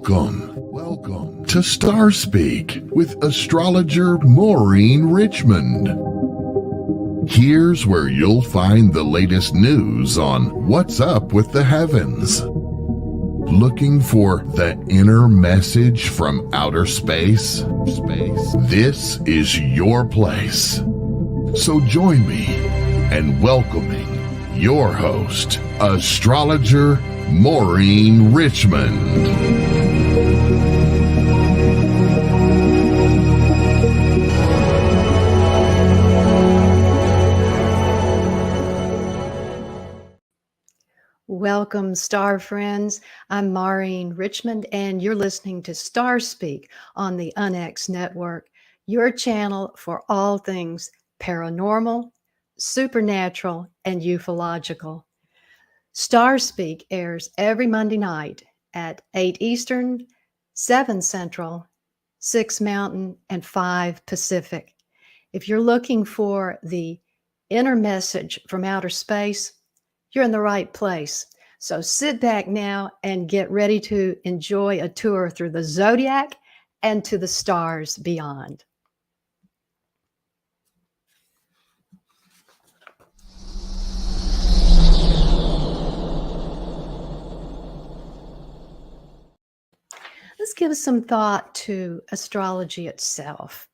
Welcome to Starspeak with astrologer Maureen Richmond. Here's where you'll find the latest news on what's up with the heavens. Looking for the inner message from outer space? This is your place. So join me in welcoming your host, astrologer Maureen Richmond. Welcome, star friends. I'm Maureen Richmond, and you're listening to Starspeak on the UNX Network, your channel for all things paranormal, supernatural, and ufological. Starspeak airs every Monday night at 8 Eastern, 7 Central, 6 Mountain, and 5 Pacific. If you're looking for the inner message from outer space, you're in the right place. So sit back now and get ready to enjoy a tour through the zodiac and to the stars beyond. Let's give some thought to astrology itself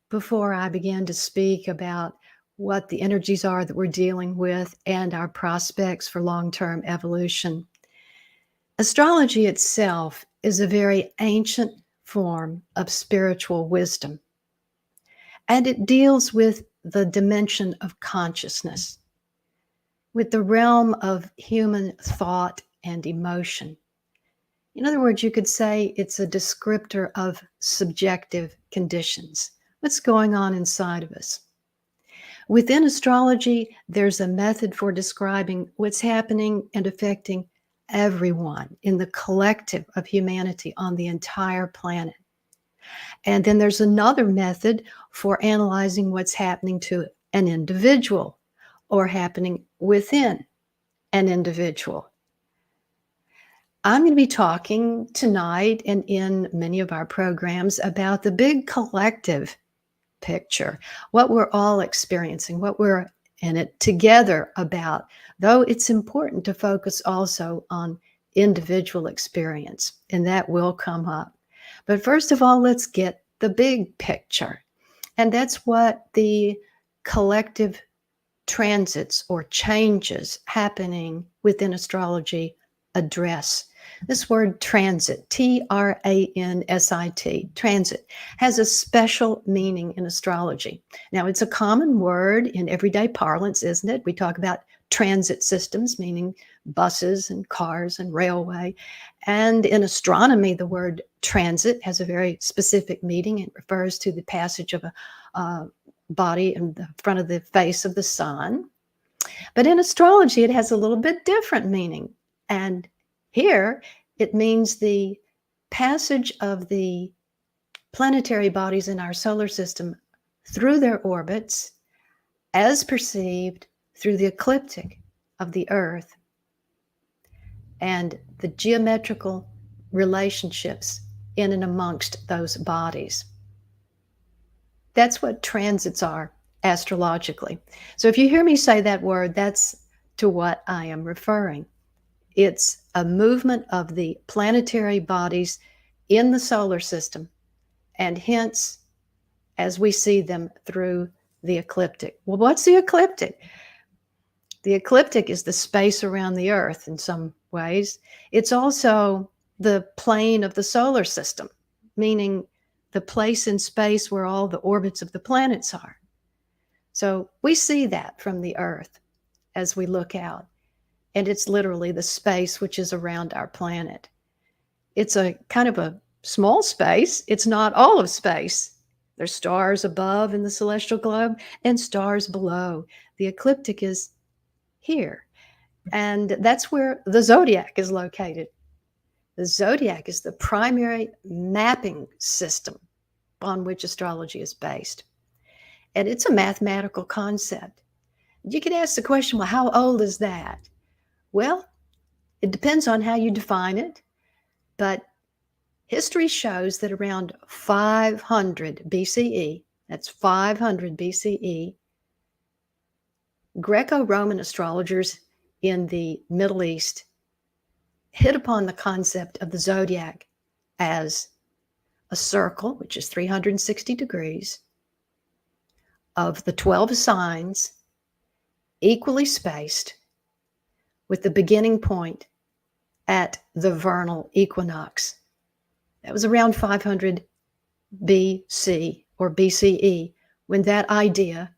before I begin to speak about what the energies are that we're dealing with and our prospects for long-term evolution. Astrology itself is a very ancient form of spiritual wisdom, and it deals with the dimension of consciousness, with the realm of human thought and emotion. In other words, you could say it's a descriptor of subjective conditions. What's going on inside of us? Within astrology, there's a method for describing what's happening and affecting everyone in the collective of humanity on the entire planet. And then there's another method for analyzing what's happening to an individual or happening within an individual. I'm going to be talking tonight and in many of our programs about the big collective picture, what we're all experiencing, what we're in it together about, though it's important to focus also on individual experience, and that will come up. But first of all, let's get the big picture. And that's what the collective transits or changes happening within astrology address. This word transit, T-R-A-N-S-I-T, transit, has a special meaning in astrology. Now, it's a common word in everyday parlance, isn't it? We talk about transit systems, meaning buses and cars and railway. And in astronomy, the word transit has a very specific meaning. It refers to the passage of a body in the front of the face of the sun. But in astrology, it has a little bit different meaning. And here, it means the passage of the planetary bodies in our solar system through their orbits as perceived through the ecliptic of the Earth and the geometrical relationships in and amongst those bodies. That's what transits are astrologically. So if you hear me say that word, that's to what I am referring. It's a movement of the planetary bodies in the solar system, and hence, as we see them through the ecliptic. Well, what's the ecliptic? The ecliptic is the space around the Earth in some ways. It's also the plane of the solar system, meaning the place in space where all the orbits of the planets are. So we see that from the Earth as we look out. And it's literally the space which is around our planet. It's a kind of a small space. It's not all of space. There's stars above in the celestial globe and stars below. The ecliptic is here. And that's where the zodiac is located. The zodiac is the primary mapping system on which astrology is based. And it's a mathematical concept. You could ask the question, well, how old is that? Well, it depends on how you define it, but History shows that around 500 BCE, that's 500 BCE, Greco-Roman astrologers in the Middle East hit upon the concept of the zodiac as a circle, which is 360 degrees, of the 12 signs, equally spaced, with the beginning point at the vernal equinox. That was around 500 BC or BCE when that idea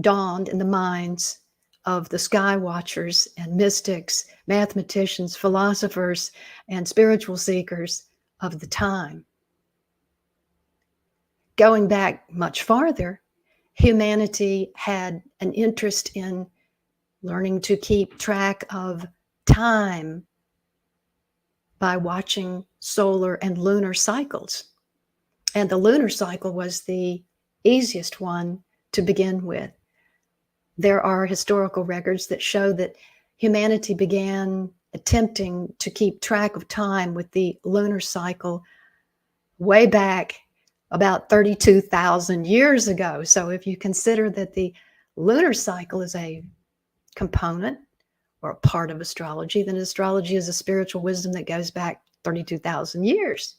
dawned in the minds of the sky watchers and mystics, mathematicians, philosophers, and spiritual seekers of the time. Going back much farther, humanity had an interest in learning to keep track of time by watching solar and lunar cycles. And the lunar cycle was the easiest one to begin with. There are historical records that show that humanity began attempting to keep track of time with the lunar cycle way back about 32,000 years ago. So if you consider that the lunar cycle is a component or a part of astrology, then astrology is a spiritual wisdom that goes back 32,000 years.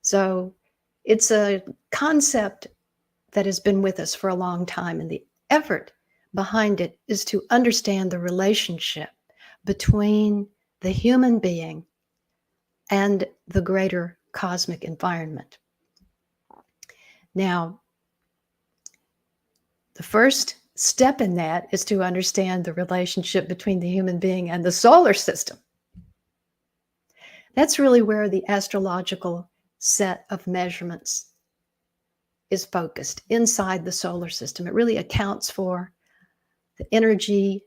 So it's a concept that has been with us for a long time, and the effort behind it is to understand the relationship between the human being and the greater cosmic environment. Now, the first step in that is to understand the relationship between the human being and the solar system. That's really where the astrological set of measurements is focused, inside the solar system. It really accounts for the energy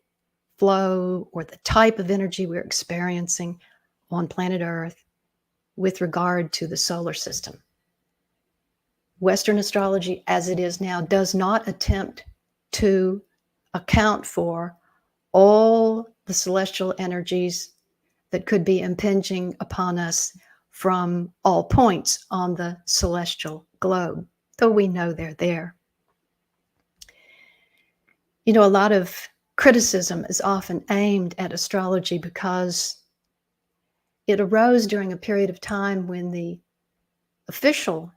flow or the type of energy we're experiencing on planet Earth with regard to the solar system. Western astrology, as it is now, does not attempt to account for all the celestial energies that could be impinging upon us from all points on the celestial globe, though we know they're there. You know, a lot of criticism is often aimed at astrology because it arose during a period of time when the official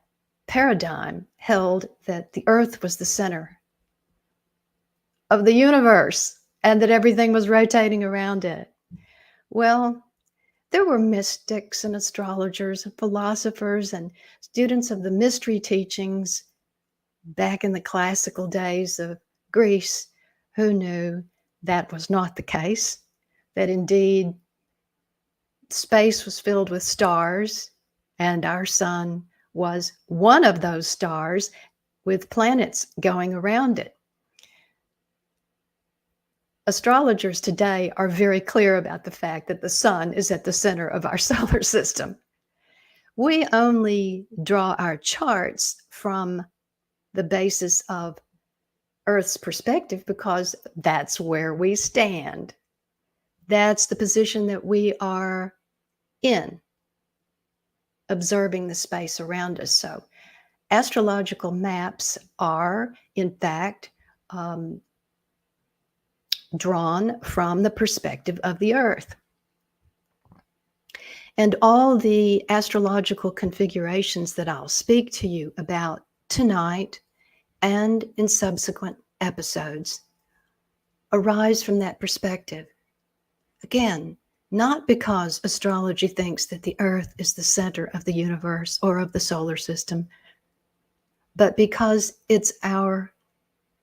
paradigm held that the Earth was the center of the universe and that everything was rotating around it. Well, there were mystics and astrologers and philosophers and students of the mystery teachings back in the classical days of Greece who knew that was not the case, that indeed space was filled with stars and our sun was one of those stars with planets going around it. Astrologers today are very clear about the fact that the sun is at the center of our solar system. We only draw our charts from the basis of Earth's perspective because that's where we stand. That's the position that we are in, observing the space around us. So astrological maps are, in fact, drawn from the perspective of the Earth. And all the astrological configurations that I'll speak to you about tonight and in subsequent episodes arise from that perspective. Again, not because astrology thinks that the Earth is the center of the universe or of the solar system, but because it's our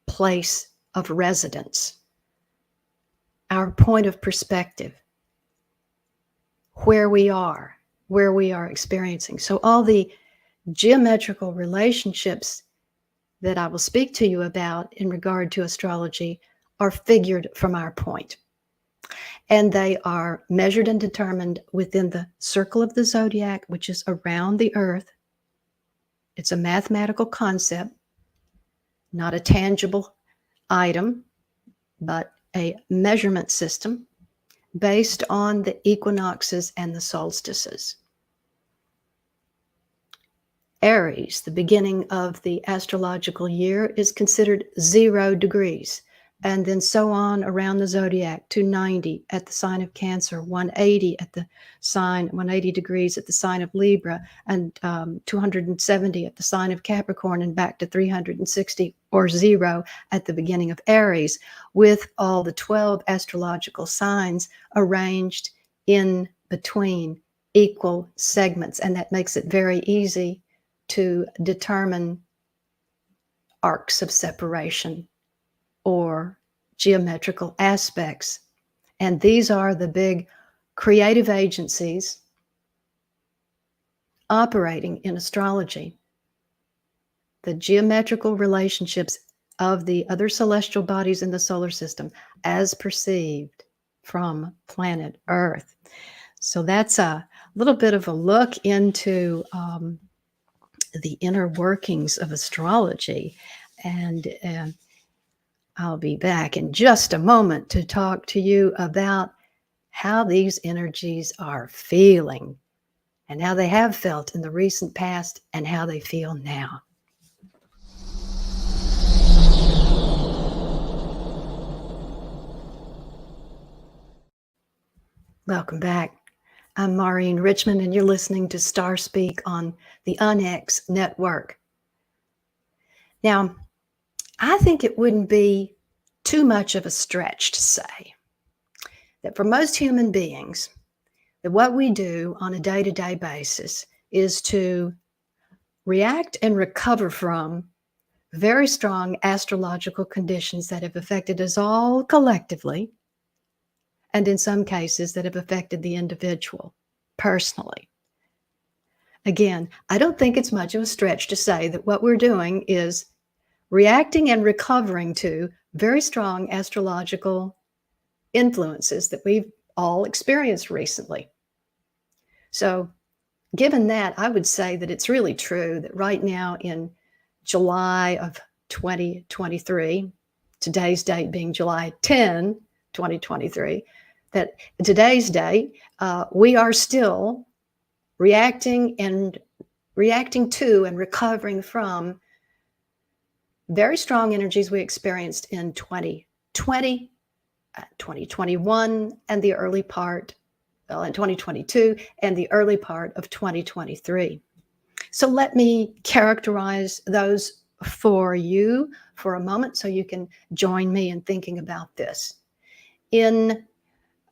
place of residence, our point of perspective, where we are experiencing. So all the geometrical relationships that I will speak to you about in regard to astrology are figured from our point. And they are measured and determined within the circle of the zodiac, which is around the Earth. It's a mathematical concept, not a tangible item, but a measurement system based on the equinoxes and the solstices. Aries, the beginning of the astrological year, is considered 0 degrees. And then so on around the zodiac, 290 at the sign of Cancer, 180 degrees at the sign of Libra, and 270 at the sign of Capricorn, and back to 360 or 0 at the beginning of Aries, with all the 12 astrological signs arranged in between equal segments. And that makes it very easy to determine arcs of separation or geometrical aspects. And these are the big creative agencies operating in astrology. The geometrical relationships of the other celestial bodies in the solar system as perceived from planet Earth. So that's a little bit of a look into the inner workings of astrology. And I'll be back in just a moment to talk to you about how these energies are feeling and how they have felt in the recent past and how they feel now. Welcome back. I'm Maureen Richmond, and you're listening to Starspeak on the UNX network. Now, I think it wouldn't be too much of a stretch to say that for most human beings, that what we do on a day-to-day basis is to react and recover from very strong astrological conditions that have affected us all collectively, and in some cases that have affected the individual personally. Again, I don't think it's much of a stretch to say that what we're doing is reacting and recovering to very strong astrological influences that we've all experienced recently. So given that, I would say that it's really true that right now in July of 2023, today's date being July 10, 2023, that today's date, we are still reacting to and recovering from very strong energies we experienced in 2020, 2021, and the early part, in 2022, and the early part of 2023. So let me characterize those for you for a moment so you can join me in thinking about this. In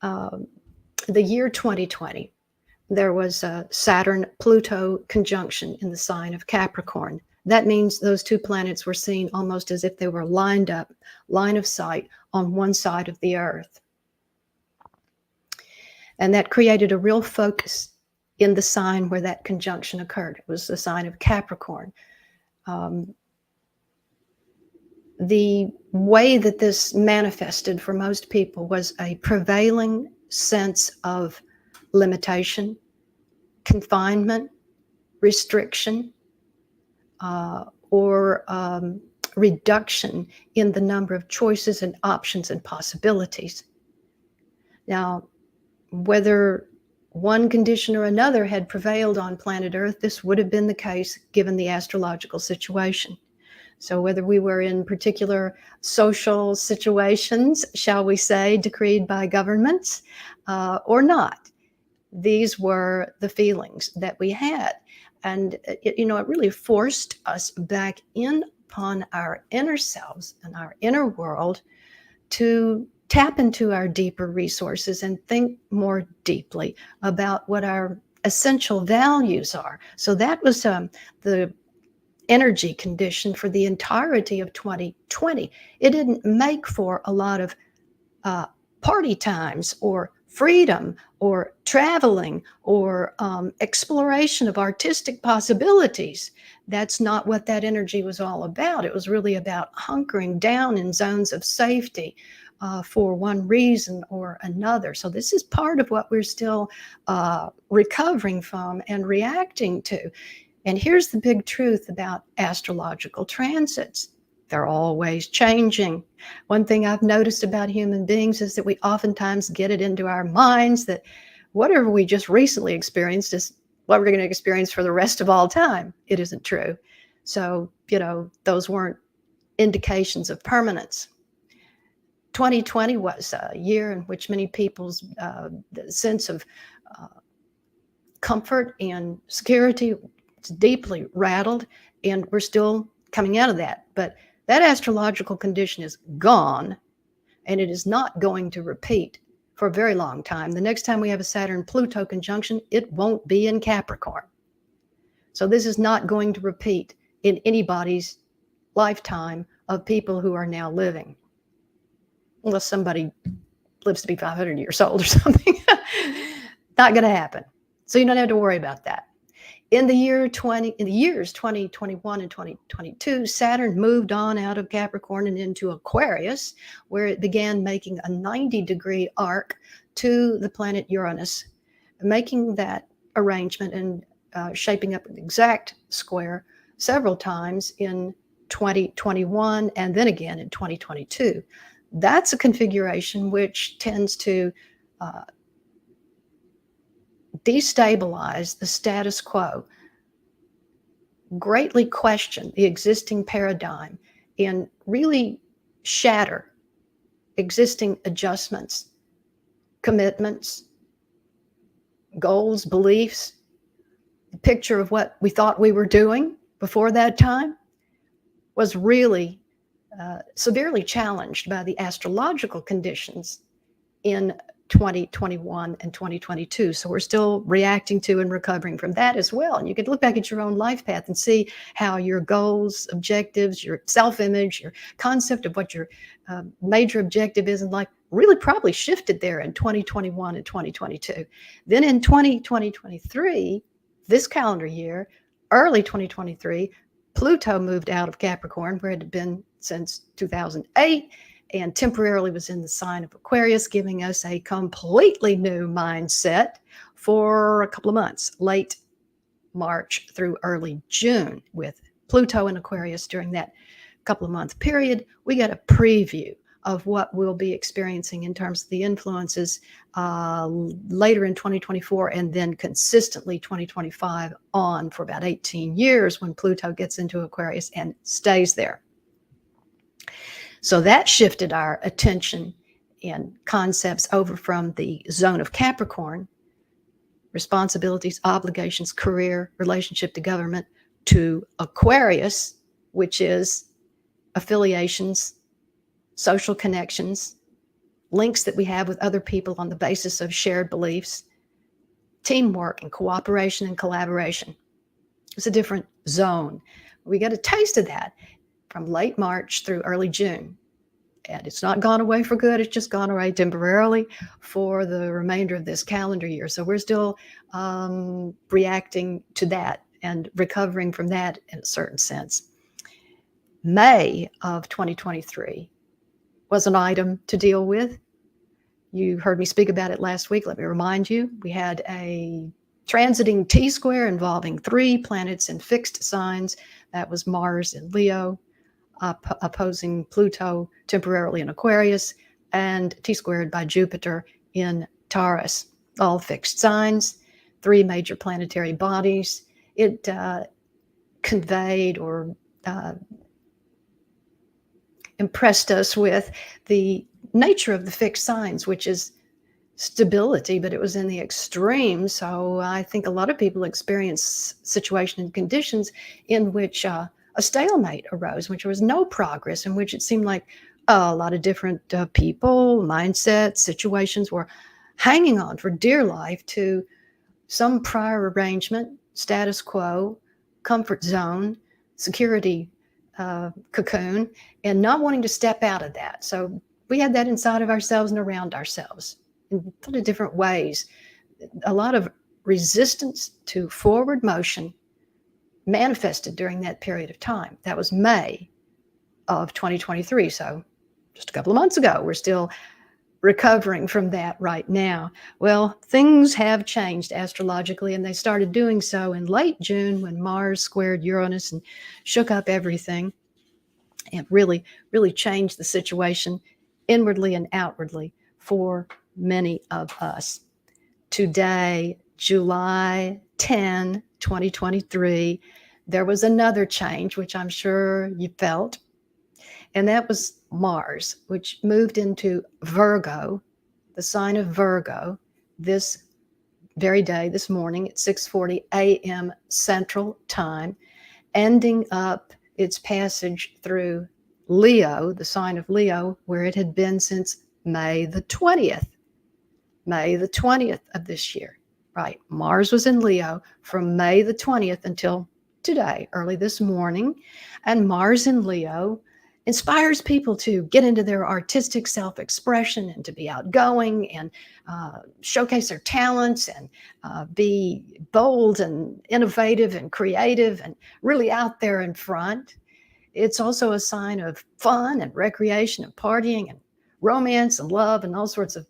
the year 2020, there was a Saturn-Pluto conjunction in the sign of Capricorn. That means those two planets were seen almost as if they were lined up, line of sight, on one side of the Earth. And that created a real focus in the sign where that conjunction occurred. It was the sign of Capricorn. The way that this manifested for most people was a prevailing sense of limitation, confinement, restriction, or reduction in the number of choices and options and possibilities. Now, whether one condition or another had prevailed on planet Earth, this would have been the case given the astrological situation. So whether we were in particular social situations, shall we say, decreed by governments or not, these were the feelings that we had. And it really forced us back in upon our inner selves and our inner world to tap into our deeper resources and think more deeply about what our essential values are. So that was the energy condition for the entirety of 2020. It didn't make for a lot of party times or freedom or traveling or exploration of artistic possibilities. That's not what that energy was all about. It was really about hunkering down in zones of safety for one reason or another. So this is part of what we're still recovering from and reacting to. And here's the big truth about astrological transits. They're always changing. One thing I've noticed about human beings is that we oftentimes get it into our minds that whatever we just recently experienced is what we're going to experience for the rest of all time. It isn't true. So, those weren't indications of permanence. 2020 was a year in which many people's sense of comfort and security was deeply rattled, and we're still coming out of that. But that astrological condition is gone, and it is not going to repeat for a very long time. The next time we have a Saturn-Pluto conjunction, it won't be in Capricorn. So this is not going to repeat in anybody's lifetime of people who are now living, unless somebody lives to be 500 years old or something. Not going to happen. So you don't have to worry about that. In the years 2021 and 2022, Saturn moved on out of Capricorn and into Aquarius, where it began making a 90-degree arc to the planet Uranus, making that arrangement and shaping up an exact square several times in 2021 and then again in 2022. That's a configuration which tends to destabilize the status quo, greatly question the existing paradigm, and really shatter existing adjustments, commitments, goals, beliefs. The picture of what we thought we were doing before that time was really severely challenged by the astrological conditions in 2021 and 2022. So we're still reacting to and recovering from that as well. And you could look back at your own life path and see how your goals, objectives, your self-image, your concept of what your major objective is in life really probably shifted there in 2021 and 2022. Then in 2023, this calendar year, early 2023, Pluto moved out of Capricorn, where it had been since 2008, and temporarily was in the sign of Aquarius, giving us a completely new mindset for a couple of months, late March through early June. With Pluto in Aquarius during that couple of month period, we get a preview of what we'll be experiencing in terms of the influences later in 2024 and then consistently 2025 on for about 18 years when Pluto gets into Aquarius and stays there. So that shifted our attention and concepts over from the zone of Capricorn, responsibilities, obligations, career, relationship to government, to Aquarius, which is affiliations, social connections, links that we have with other people on the basis of shared beliefs, teamwork and cooperation and collaboration. It's a different zone. We got a taste of that from late March through early June. And it's not gone away for good. It's just gone away temporarily for the remainder of this calendar year. So we're still reacting to that and recovering from that in a certain sense. May of 2023 was an item to deal with. You heard me speak about it last week. Let me remind you, we had a transiting T-square involving 3 planets in fixed signs. That was Mars in Leo, opposing Pluto temporarily in Aquarius, and T-squared by Jupiter in Taurus. All fixed signs, 3 major planetary bodies. It conveyed or impressed us with the nature of the fixed signs, which is stability, but it was in the extreme. So I think a lot of people experience situations and conditions in which a stalemate arose, in which there was no progress, in which it seemed like a lot of different people, mindsets, situations were hanging on for dear life to some prior arrangement, status quo, comfort zone, security cocoon, and not wanting to step out of that. So we had that inside of ourselves and around ourselves in a lot of different ways. A lot of resistance to forward motion manifested during that period of time. That was May of 2023. So just a couple of months ago. We're still recovering from that right now. Well, things have changed astrologically, and they started doing so in late June when Mars squared Uranus and shook up everything and really changed the situation inwardly and outwardly for many of us. Today, July 10, 2023, there was another change, which I'm sure you felt, and that was Mars, which moved into Virgo, the sign of Virgo, this very day, this morning at 6:40 a.m. Central Time, ending up its passage through Leo, the sign of Leo, where it had been since May the 20th of this year, right? Mars was in Leo from May the 20th until today, early this morning. And Mars in Leo inspires people to get into their artistic self-expression and to be outgoing and showcase their talents and be bold and innovative and creative and really out there in front. It's also a sign of fun and recreation and partying and romance and love and all sorts of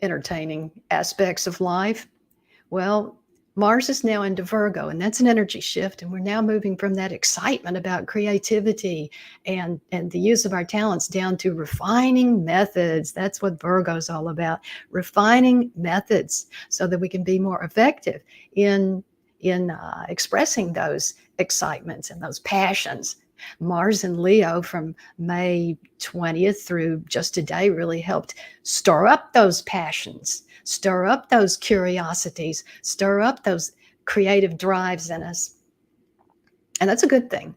entertaining aspects of life. Well, Mars is now into Virgo, and that's an energy shift. And we're now moving from that excitement about creativity and the use of our talents down to refining methods. That's what Virgo is all about, refining methods so that we can be more effective in expressing those excitements and those passions. Mars in Leo from May 20th through just today really helped stir up those passions, stir up those curiosities, stir up those creative drives in us. And that's a good thing.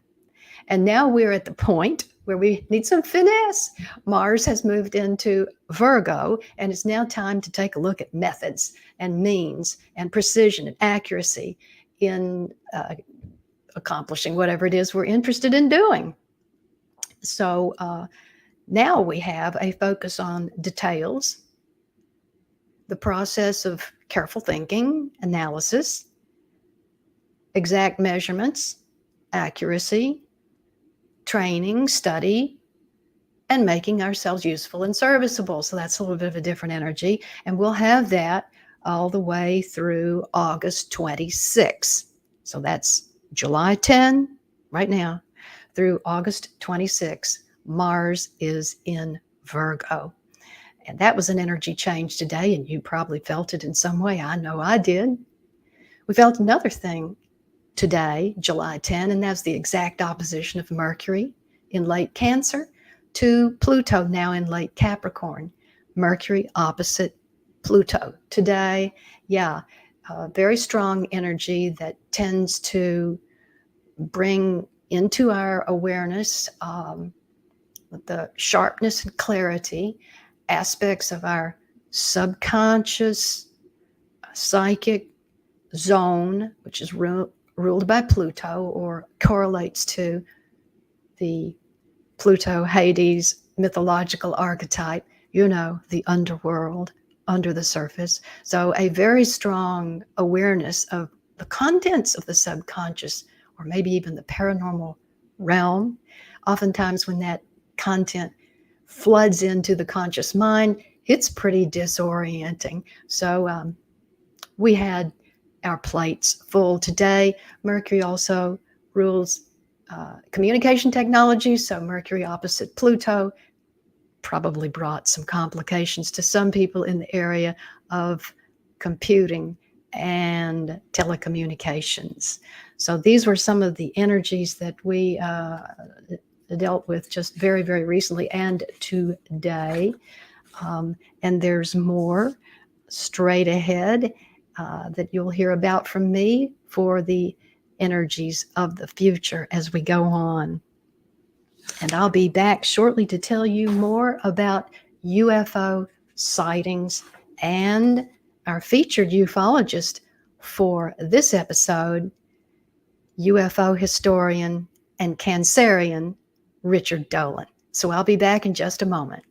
And now we're at the point where we need some finesse. Mars has moved into Virgo, and it's now time to take a look at methods and means and precision and accuracy in accomplishing whatever it is we're interested in doing. So now we have a focus on details, the process of careful thinking, analysis, exact measurements, accuracy, training, study, and making ourselves useful and serviceable. So that's a little bit of a different energy. And we'll have that all the way through August 26. So that's July 10 right now through August 26. Mars is in Virgo. And that was an energy change today, and you probably felt it in some way. I know I did. We felt another thing today, July 10, and that's the exact opposition of Mercury in late Cancer to Pluto now in late Capricorn. Mercury opposite Pluto today. Yeah, very strong energy that tends to bring into our awareness with the sharpness and clarity aspects of our subconscious psychic zone, which is ruled by Pluto or correlates to the Pluto Hades mythological archetype, the underworld, under the surface. So a very strong awareness of the contents of the subconscious or maybe even the paranormal realm. Oftentimes when that content floods into the conscious mind, it's pretty disorienting. So we had our plates full today. Mercury also rules communication technology. So Mercury opposite Pluto probably brought some complications to some people in the area of computing and telecommunications. So these were some of the energies that we dealt with just very, very recently and today. And there's more straight ahead that you'll hear about from me for the energies of the future as we go on. And I'll be back shortly to tell you more about UFO sightings and our featured ufologist for this episode, UFO historian and Cancerian Richard Dolan. So I'll be back in just a moment.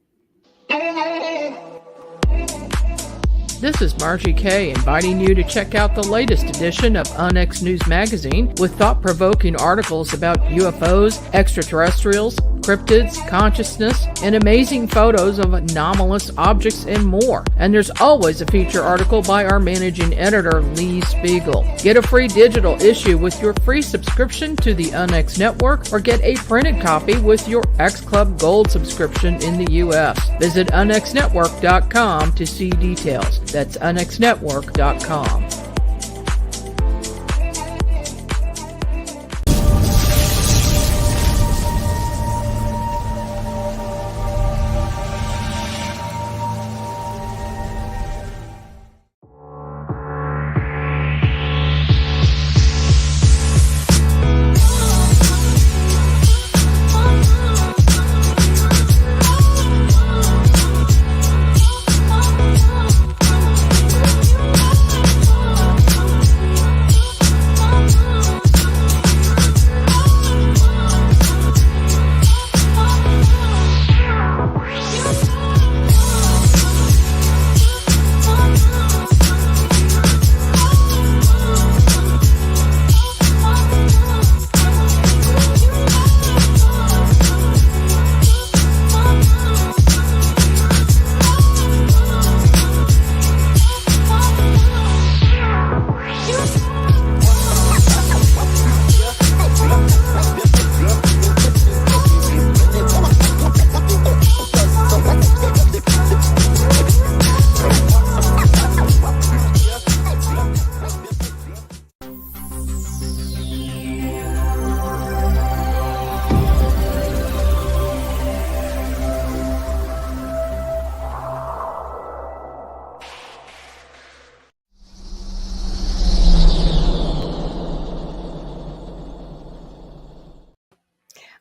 This is Margie Kay inviting you to check out the latest edition of Onyx News Magazine with thought-provoking articles about UFOs, extraterrestrials, cryptids, consciousness, and amazing photos of anomalous objects and more. And there's always a feature article by our managing editor, Lee Spiegel. Get a free digital issue with your free subscription to the Onyx Network or get a printed copy with your X Club Gold subscription in the U.S. Visit onyxnetwork.com to see details. That's onyxnetwork.com.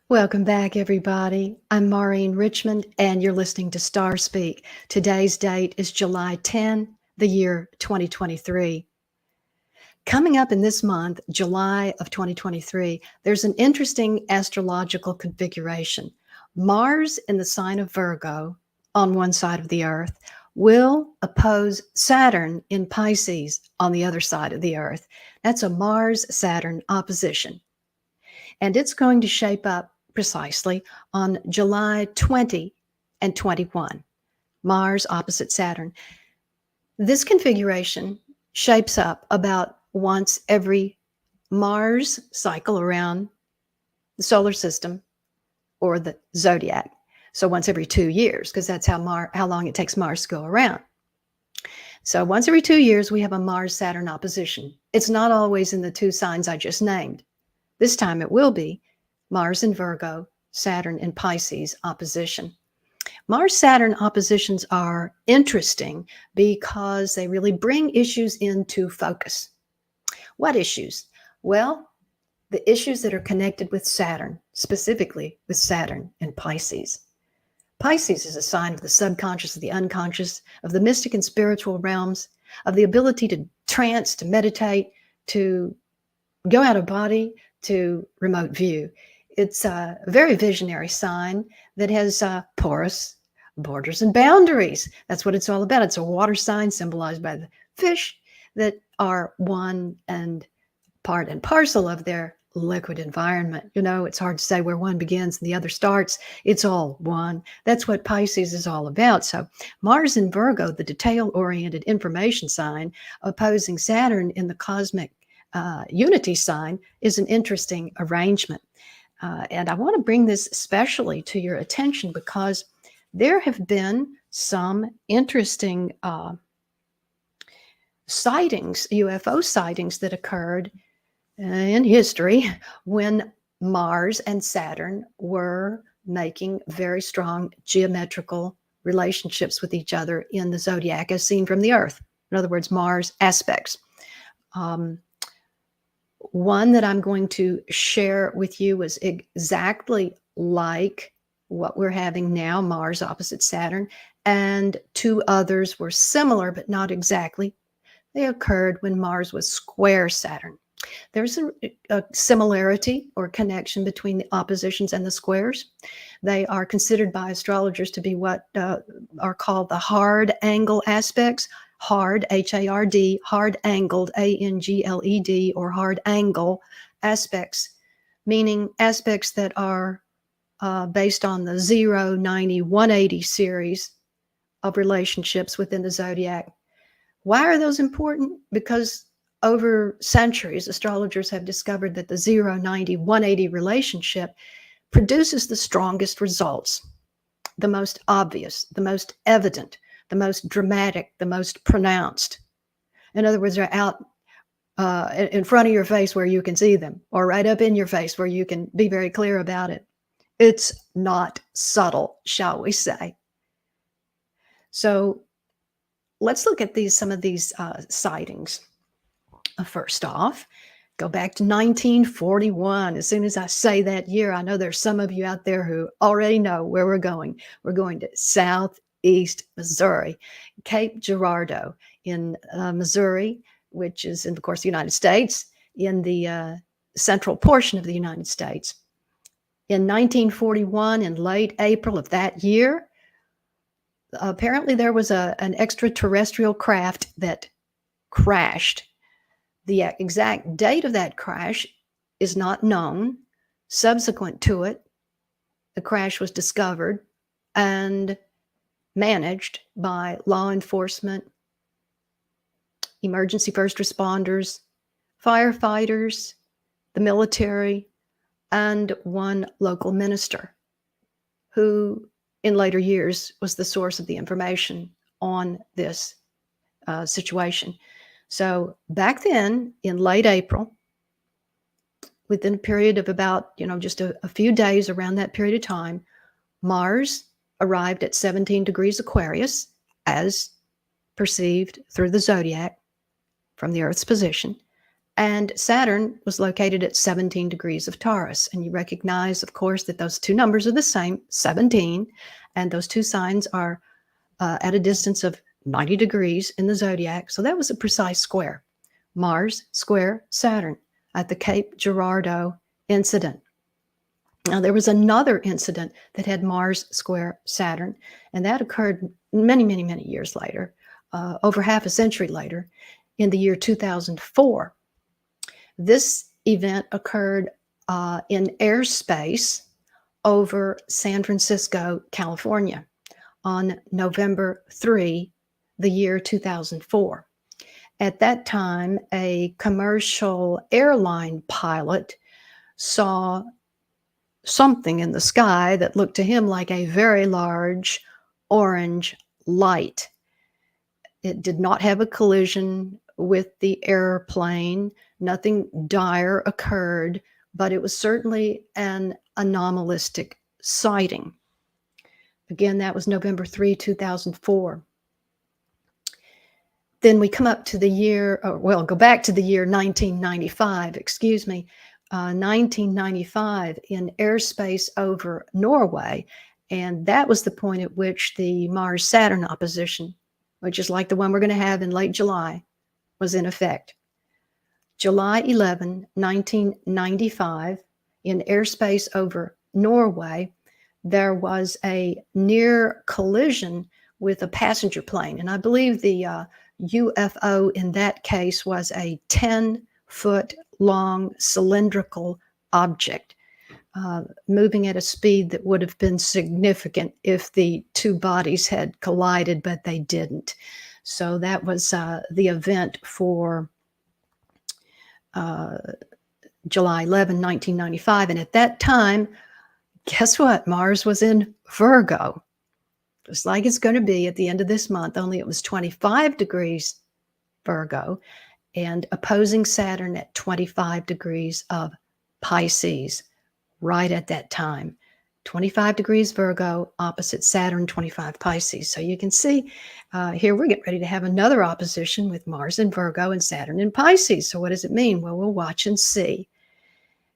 Welcome back, everybody. I'm Maureen Richmond, and you're listening to Starspeak. Today's date is July 10, the year 2023. Coming up in this month, July of 2023, there's an interesting astrological configuration. Mars in the sign of Virgo on one side of the Earth will oppose Saturn in Pisces on the other side of the Earth. That's a Mars-Saturn opposition. And it's going to shape up precisely on July 20 and 21, Mars opposite Saturn. This configuration shapes up about once every Mars cycle around the solar system or the zodiac. So once every 2 years, because that's how long it takes Mars to go around. So once every 2 years, we have a Mars-Saturn opposition. It's not always in the two signs I just named. This time it will be Mars in Virgo, Saturn in Pisces opposition. Mars-Saturn oppositions are interesting because they really bring issues into focus. What issues? Well, the issues that are connected with Saturn, specifically with Saturn in Pisces. Pisces is a sign of the subconscious, of the unconscious, of the mystic and spiritual realms, of the ability to trance, to meditate, to go out of body, to remote view. It's a very visionary sign that has porous borders and boundaries. That's what it's all about. It's a water sign symbolized by the fish that are one and part and parcel of their liquid environment. You know, it's hard to say where one begins and the other starts. It's all one. That's what Pisces is all about. So Mars in Virgo, the detail-oriented information sign, opposing Saturn in the cosmic unity sign, is an interesting arrangement. And I want to bring this especially to your attention because there have been some interesting sightings, UFO sightings that occurred in history when Mars and Saturn were making very strong geometrical relationships with each other in the zodiac as seen from the Earth. In other words, Mars aspects. One that I'm going to share with you was exactly like what we're having now, Mars opposite Saturn, and two others were similar, but not exactly. They occurred when Mars was square Saturn. There's a similarity or connection between the oppositions and the squares. They are considered by astrologers to be what are called the hard angle aspects. Hard, H-A-R-D, hard angled, A-N-G-L-E-D, or hard angle aspects, meaning aspects that are based on the 0, 90, 180 series of relationships within the zodiac. Why are those important? Because over centuries, astrologers have discovered that the 0, 90, 180 relationship produces the strongest results, the most obvious, the most evident, the most dramatic, the most pronounced. In other words, they're out in front of your face where you can see them, or right up in your face where you can be very clear about it. It's not subtle, shall we say. So let's look at some of these sightings. First off, go back to 1941. As soon as I say that year, I know there's some of you out there who already know where we're going. We're going to Southeast Missouri, Cape Girardeau in Missouri, which is, of course, the United States, in the central portion of the United States. In 1941, in late April of that year, apparently there was an extraterrestrial craft that crashed. The exact date of that crash is not known. Subsequent to it, the crash was discovered and managed by law enforcement, emergency first responders, firefighters, the military, and one local minister who in later years was the source of the information on this situation. So back then, in late April, within a period of about, just a few days around that period of time, Mars arrived at 17 degrees Aquarius, as perceived through the zodiac from the Earth's position. And Saturn was located at 17 degrees of Taurus. And you recognize, of course, that those two numbers are the same, 17, and those two signs are at a distance of 90 degrees in the zodiac. So that was a precise square. Mars square Saturn at the Cape Girardeau incident. Now, there was another incident that had Mars square Saturn, and that occurred many, many, many years later, over half a century later, in the year 2004. This event occurred in airspace over San Francisco, California, on November 3, the year 2004. At that time, a commercial airline pilot saw something in the sky that looked to him like a very large orange light. It did not have a collision with the airplane. Nothing dire occurred, but it was certainly an anomalistic sighting. Again, that was November 3, 2004. Then we come up to the year, go back to the year 1995, 1995 in airspace over Norway. And that was the point at which the Mars-Saturn opposition, which is like the one we're going to have in late July, was in effect. July 11, 1995, in airspace over Norway, there was a near collision with a passenger plane. And I believe the UFO in that case was a 10-foot long cylindrical object moving at a speed that would have been significant if the two bodies had collided, but they didn't. So that was the event for July 11, 1995. And at that time, guess what? Mars was in Virgo, just like it's going to be at the end of this month, only it was 25 degrees Virgo and opposing Saturn at 25 degrees of Pisces right at that time. 25 degrees Virgo, opposite Saturn, 25 Pisces. So you can see here we're getting ready to have another opposition with Mars in Virgo and Saturn in Pisces. So what does it mean? Well, we'll watch and see.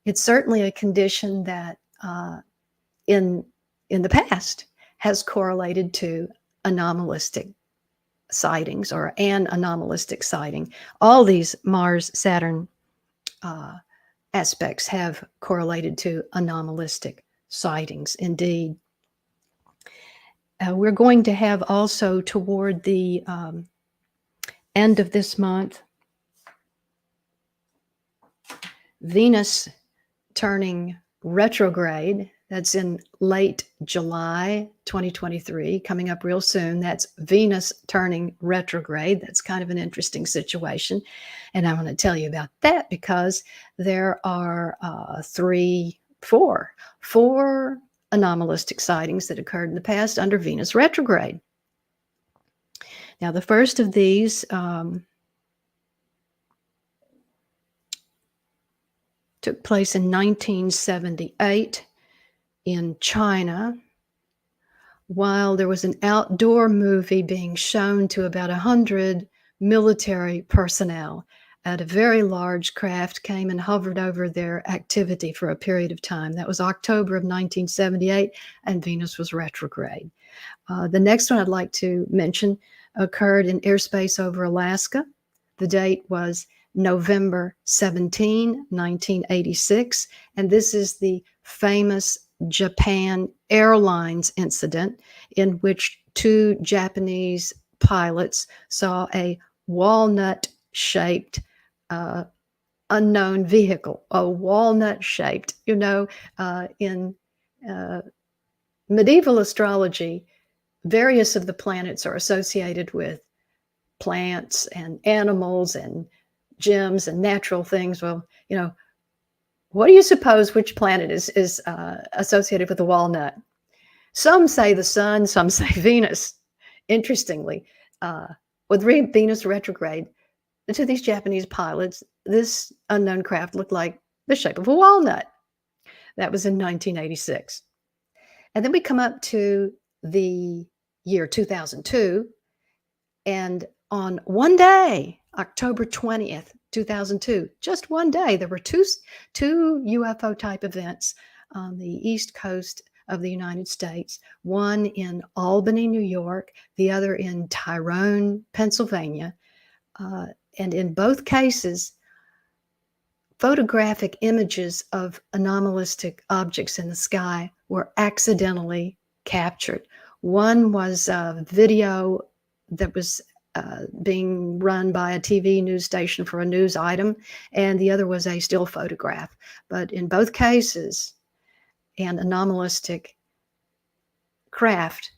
It's certainly a condition that in the past has correlated to anomalistic sightings or an anomalistic sighting. All these Mars-Saturn aspects have correlated to anomalistic sightings, indeed. We're going to have also toward the end of this month, Venus turning retrograde. That's in late July 2023, coming up real soon. That's Venus turning retrograde. That's kind of an interesting situation. And I want to tell you about that because there are four anomalistic sightings that occurred in the past under Venus retrograde. Now, the first of these took place in 1978 in China, while there was an outdoor movie being shown to about 100 military personnel. A very large craft came and hovered over their activity for a period of time. That was October of 1978, and Venus was retrograde. The next one I'd like to mention occurred in airspace over Alaska. The date was November 17, 1986, and this is the famous Japan Airlines incident in which two Japanese pilots saw a walnut-shaped unknown vehicle, a walnut-shaped. In medieval astrology, various of the planets are associated with plants and animals and gems and natural things. Well, what do you suppose which planet is associated with the walnut? Some say the sun, some say Venus. Interestingly, with Venus retrograde, to these Japanese pilots, this unknown craft looked like the shape of a walnut. That was in 1986. And then we come up to the year 2002, and on one day, October 20th, 2002. Just one day, there were two UFO type events on the East Coast of the United States, one in Albany, New York, the other in Tyrone, Pennsylvania. And in both cases, photographic images of anomalistic objects in the sky were accidentally captured. One was a video that was being run by a TV news station for a news item, and the other was a still photograph. But in both cases, an anomalistic craft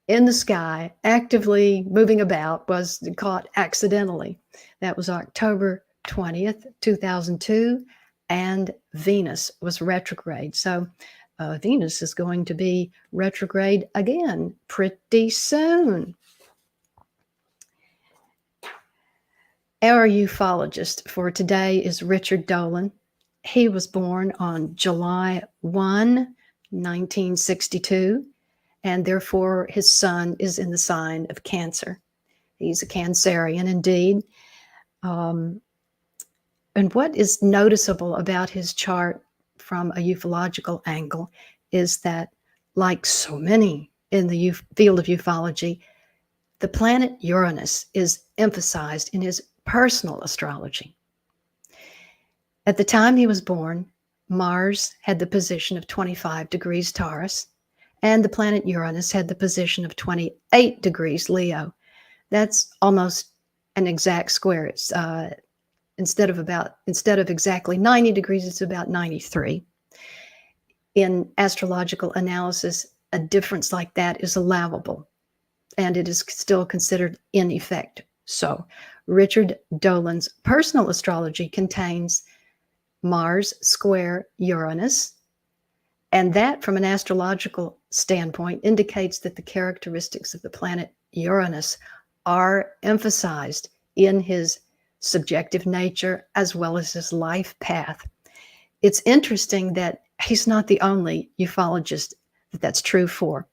in the sky, actively moving about, was caught accidentally. That was October 20th, 2002, and Venus was retrograde. So Venus is going to be retrograde again pretty soon. Our ufologist for today is Richard Dolan. He was born on July 1, 1962, and therefore his sun is in the sign of Cancer. He's a Cancerian indeed. And what is noticeable about his chart from a ufological angle is that, like so many in the field of ufology, the planet Uranus is emphasized in his personal astrology. At the time he was born, Mars had the position of 25 degrees Taurus, and the planet Uranus had the position of 28 degrees Leo. That's almost an exact square. It's instead of exactly 90 degrees, it's about 93. In astrological analysis, a difference like that is allowable, and it is still considered in effect. So Richard Dolan's personal astrology contains Mars square Uranus, and that, from an astrological standpoint, indicates that the characteristics of the planet Uranus are emphasized in his subjective nature as well as his life path. It's interesting that he's not the only ufologist that that's true for.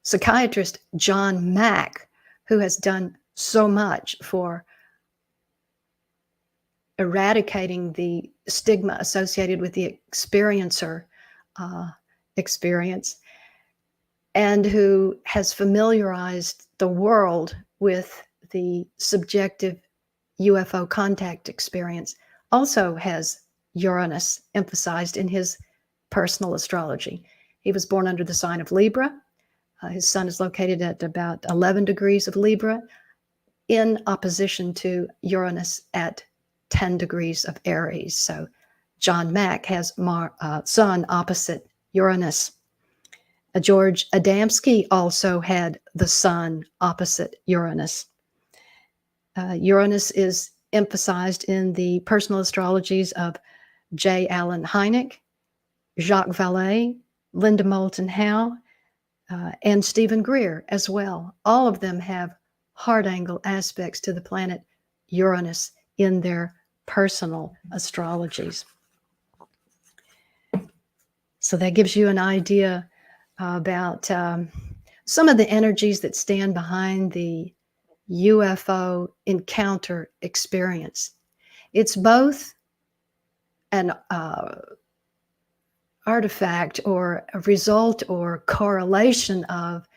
Psychiatrist John Mack, who has done so much for eradicating the stigma associated with the experiencer experience, and who has familiarized the world with the subjective UFO contact experience, also has Uranus emphasized in his personal astrology. He was born under the sign of Libra. His sun is located at about 11 degrees of Libra, in opposition to Uranus at 10 degrees of Aries. So John Mack has sun opposite Uranus. George Adamski also had the sun opposite Uranus. Uranus is emphasized in the personal astrologies of J. Allen Hynek, Jacques Vallée, Linda Moulton Howe, and Stephen Greer as well. All of them have hard angle aspects to the planet Uranus in their personal astrologies. So that gives you an idea about some of the energies that stand behind the UFO encounter experience. It's both an artifact or a result or correlation of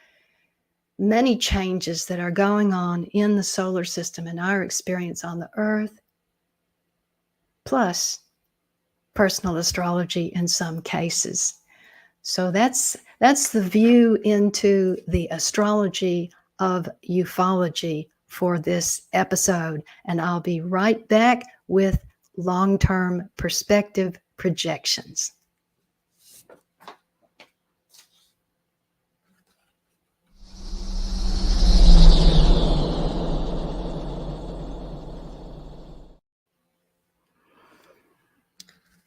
many changes that are going on in the solar system and our experience on the Earth, plus personal astrology in some cases. So that's the view into the astrology of ufology for this episode. And I'll be right back with long-term perspective projections.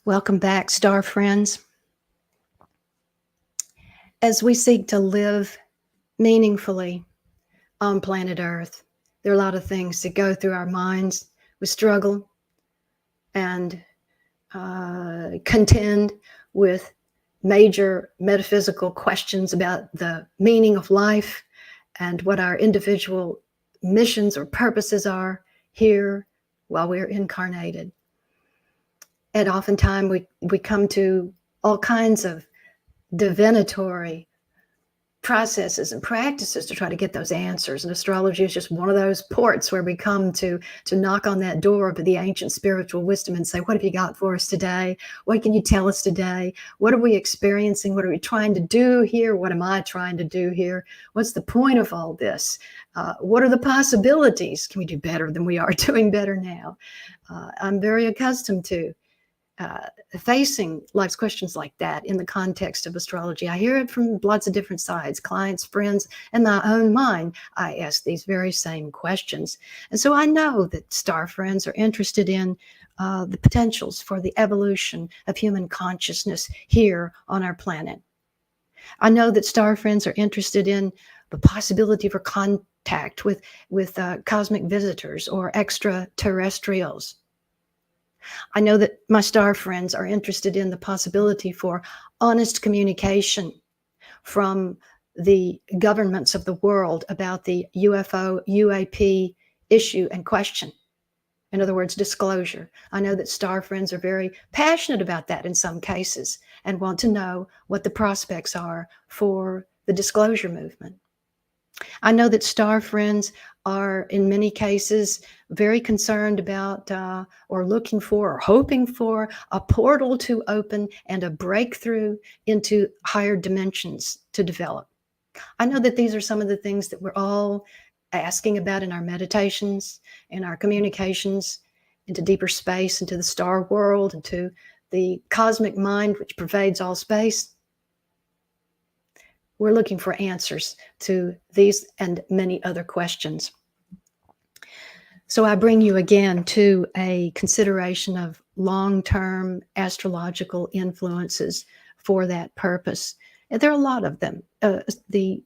Welcome back, star friends. As we seek to live meaningfully on planet Earth, there are a lot of things that go through our minds. We struggle and contend with major metaphysical questions about the meaning of life and what our individual missions or purposes are here while we're incarnated. And oftentimes we come to all kinds of divinatory processes and practices to try to get those answers. And astrology is just one of those ports where we come to knock on that door of the ancient spiritual wisdom and say, what have you got for us today? What can you tell us today? What are we experiencing? What are we trying to do here? What am I trying to do here? What's the point of all this? What are the possibilities? Can we do better than we are doing better now? I'm very accustomed to facing life's questions like that in the context of astrology. I hear it from lots of different sides, clients, friends, and my own mind. I ask these very same questions. And so I know that star friends are interested in the potentials for the evolution of human consciousness here on our planet. I know that star friends are interested in the possibility for contact with cosmic visitors or extraterrestrials. I know that my star friends are interested in the possibility for honest communication from the governments of the world about the UFO, UAP issue and question. In other words, disclosure. I know that star friends are very passionate about that in some cases and want to know what the prospects are for the disclosure movement. I know that star friends are, in many cases, very concerned about or looking for or hoping for a portal to open and a breakthrough into higher dimensions to develop. I know that these are some of the things that we're all asking about in our meditations, in our communications, into deeper space, into the star world, into the cosmic mind which pervades all space. We're looking for answers to these and many other questions. So I bring you again to a consideration of long-term astrological influences for that purpose. And there are a lot of them. The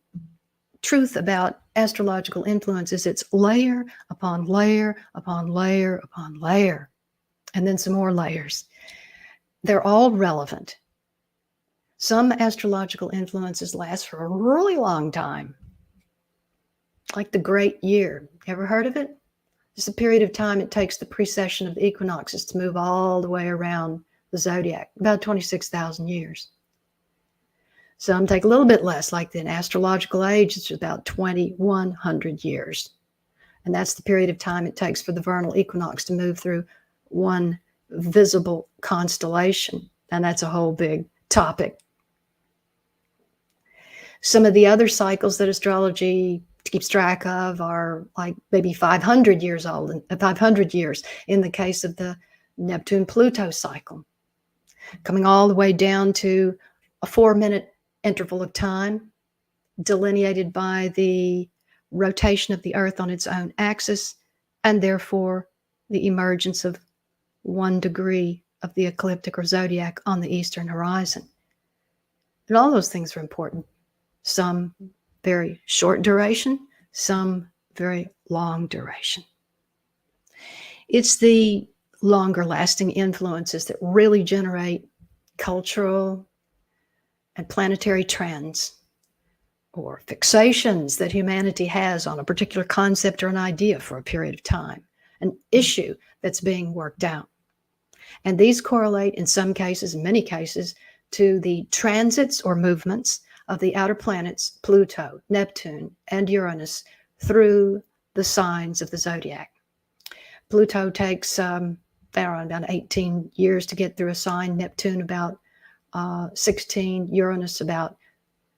truth about astrological influence is it's layer upon layer upon layer upon layer, and then some more layers. They're all relevant. Some astrological influences last for a really long time, like the Great Year. Ever heard of it? It's a period of time it takes the precession of the equinoxes to move all the way around the zodiac, about 26,000 years. Some take a little bit less, like the astrological age, it's about 2,100 years. And that's the period of time it takes for the vernal equinox to move through one visible constellation. And that's a whole big topic. Some of the other cycles that astrology keeps track of are like maybe 500 years old, and 500 years in the case of the Neptune-Pluto cycle, coming all the way down to a 4-minute interval of time delineated by the rotation of the Earth on its own axis, and therefore the emergence of 1 degree of the ecliptic or zodiac on the eastern horizon. And all those things are important. Some very short duration, some very long duration. It's the longer lasting influences that really generate cultural and planetary trends or fixations that humanity has on a particular concept or an idea for a period of time, an issue that's being worked out. And these correlate in some cases, in many cases, to the transits or movements of the outer planets, Pluto, Neptune, and Uranus through the signs of the zodiac. Pluto takes around 18 years to get through a sign, Neptune about 16, Uranus about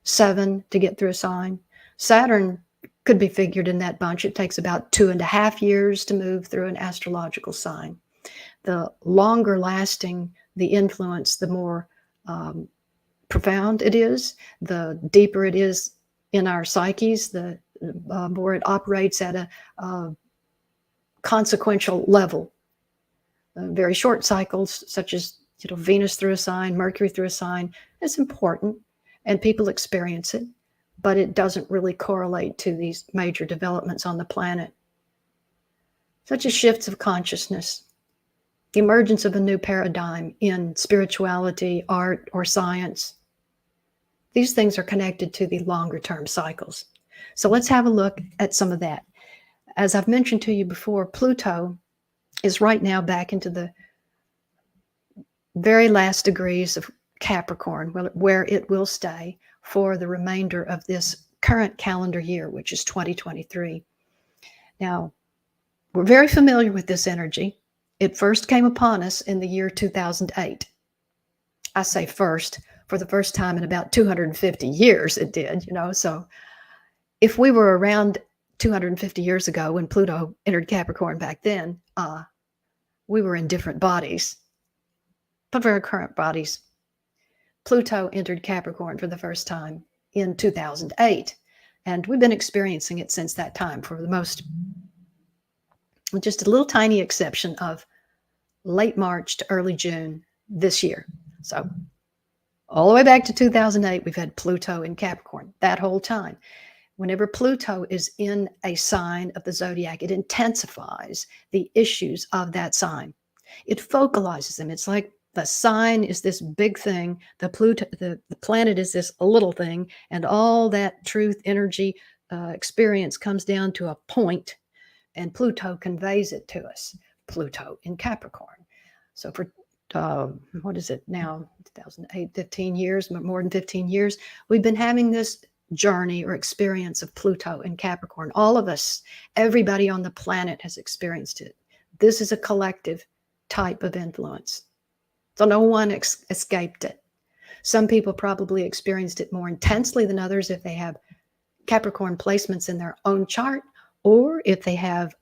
7 to get through a sign. Saturn could be figured in that bunch. It takes about 2.5 years to move through an astrological sign. The longer lasting the influence, the more profound it is, the deeper it is in our psyches, the more it operates at a consequential level. Very short cycles, such as Venus through a sign, Mercury through a sign, is important, and people experience it, but it doesn't really correlate to these major developments on the planet, such as shifts of consciousness, the emergence of a new paradigm in spirituality, art, or science. These things are connected to the longer term cycles. So let's have a look at some of that. As I've mentioned to you before, Pluto is right now back into the very last degrees of Capricorn, where it will stay for the remainder of this current calendar year, which is 2023. Now, we're very familiar with this energy. It first came upon us in the year 2008. I say first, for the first time in about 250 years it did, so if we were around 250 years ago when Pluto entered Capricorn back then, we were in different bodies, but very current bodies. Pluto entered Capricorn for the first time in 2008, and we've been experiencing it since that time, for the most, with just a little tiny exception of late March to early June this year. So all the way back to 2008, we've had Pluto in Capricorn that whole time. Whenever Pluto is in a sign of the zodiac, it intensifies the issues of that sign. It focalizes them. It's like the sign is this big thing, the planet is this little thing, and all that truth, energy, experience comes down to a point, and Pluto conveys it to us. Pluto in Capricorn. So for what is it now, 2008, 15 years, more than 15 years, we've been having this journey or experience of Pluto in Capricorn. All of us, everybody on the planet has experienced it. This is a collective type of influence. So no one escaped it. Some people probably experienced it more intensely than others if they have Capricorn placements in their own chart, or if they have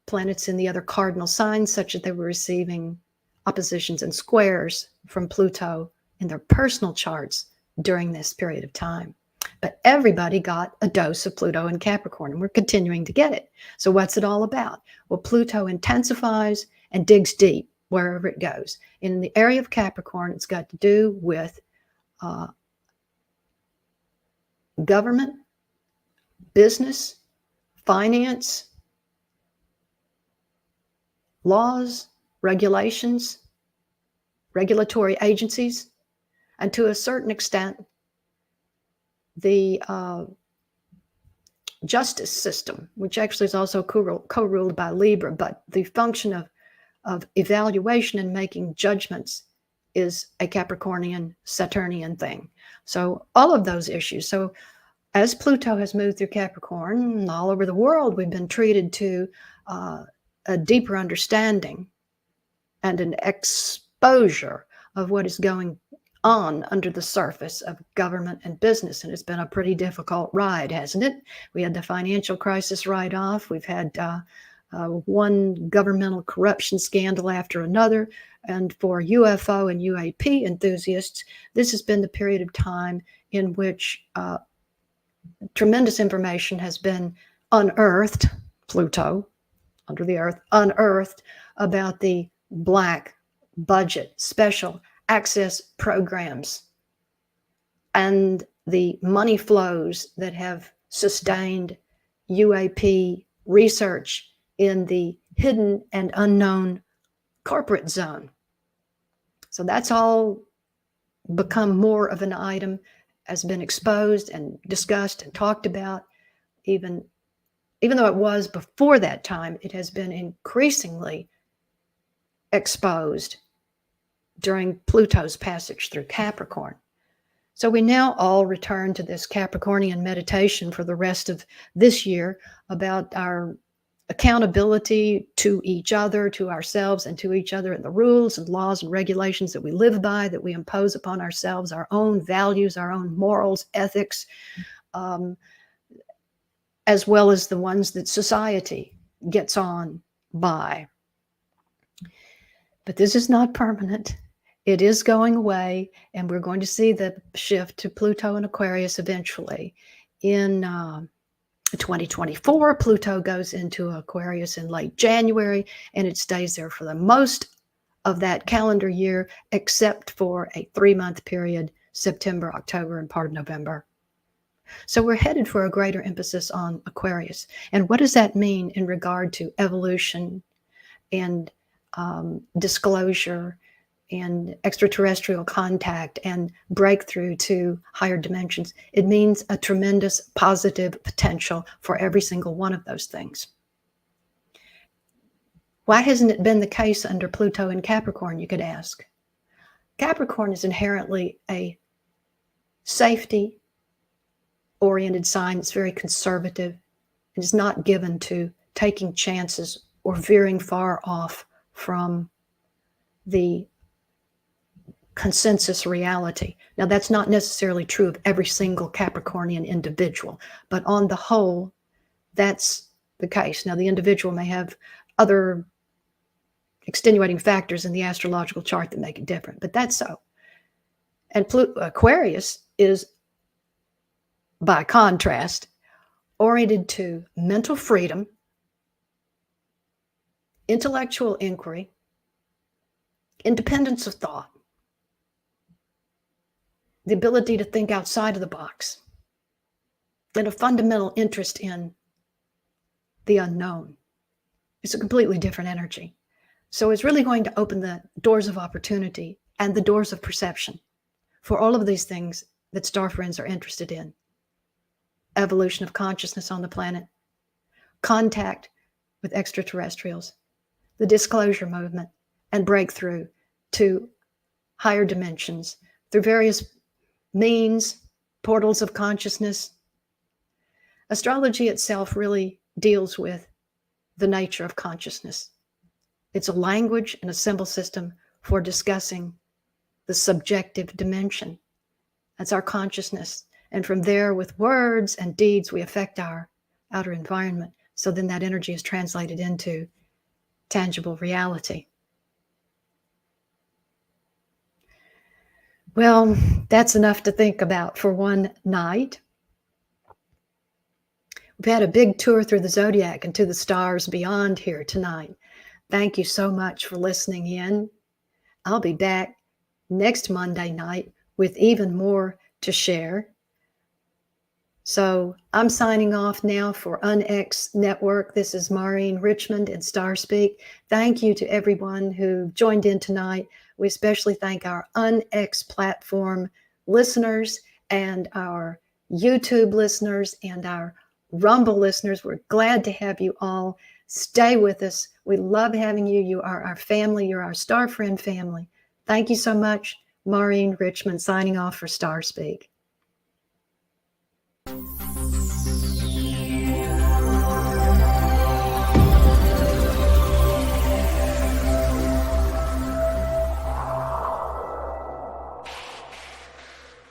planets in the other cardinal signs, such that they were receiving oppositions and squares from Pluto in their personal charts during this period of time. But everybody got a dose of Pluto in Capricorn, and we're continuing to get it. So what's it all about? Well, Pluto intensifies and digs deep wherever it goes. In the area of Capricorn, it's got to do with government, business, finance, laws, regulations, regulatory agencies, and to a certain extent, the justice system, which actually is also co-ruled by Libra, but the function of evaluation and making judgments is a Capricornian, Saturnian thing. So all of those issues. So as Pluto has moved through Capricorn, all over the world, we've been treated to a deeper understanding and an exposure of what is going on under the surface of government and business. And it's been a pretty difficult ride, hasn't it? We had the financial crisis right off. We've had one governmental corruption scandal after another. And for UFO and UAP enthusiasts, this has been the period of time in which tremendous information has been unearthed, Pluto, under the earth, unearthed about the black budget, special access programs, and the money flows that have sustained UAP research in the hidden and unknown corporate zone. So that's all become more of an item, has been exposed and discussed and talked about. Even though it was before that time, it has been increasingly exposed during Pluto's passage through Capricorn. So we now all return to this Capricornian meditation for the rest of this year about our accountability to each other, to ourselves, and to each other, and the rules and laws and regulations that we live by, that we impose upon ourselves, our own values, our own morals, ethics, as well as the ones that society gets on by. But this is not permanent. It is going away, and we're going to see the shift to Pluto and Aquarius eventually. In 2024, Pluto goes into Aquarius in late January, and it stays there for the most of that calendar year, except for a 3-month period, September, October, and part of November. So we're headed for a greater emphasis on Aquarius. And what does that mean in regard to evolution and disclosure and extraterrestrial contact and breakthrough to higher dimensions? It means a tremendous positive potential for every single one of those things. Why hasn't it been the case under Pluto and Capricorn, you could ask? Capricorn is inherently a safety-oriented sign. It's very conservative and is not given to taking chances or veering far off from the consensus reality. Now, that's not necessarily true of every single Capricornian individual, but on the whole, that's the case. Now, the individual may have other extenuating factors in the astrological chart that make it different, but that's so. And Aquarius is, by contrast, oriented to mental freedom, intellectual inquiry, independence of thought, the ability to think outside of the box, and a fundamental interest in the unknown. It's a completely different energy. So it's really going to open the doors of opportunity and the doors of perception for all of these things that star friends are interested in. Evolution of consciousness on the planet, contact with extraterrestrials, the disclosure movement, and breakthrough to higher dimensions through various means, portals of consciousness. Astrology itself really deals with the nature of consciousness. It's a language and a symbol system for discussing the subjective dimension. That's our consciousness. And from there, with words and deeds, we affect our outer environment. So then that energy is translated into tangible reality. Well, that's enough to think about for one night. We've had a big tour through the zodiac and to the stars beyond here tonight. Thank you so much for listening in. I'll be back next Monday night with even more to share. So I'm signing off now for UNX Network. This is Maureen Richmond and Starspeak. Thank you to everyone who joined in tonight. We especially thank our UNX platform listeners and our YouTube listeners and our Rumble listeners. We're glad to have you all. Stay with us. We love having you. You are our family. You're our Star Friend family. Thank you so much. Maureen Richmond signing off for Starspeak.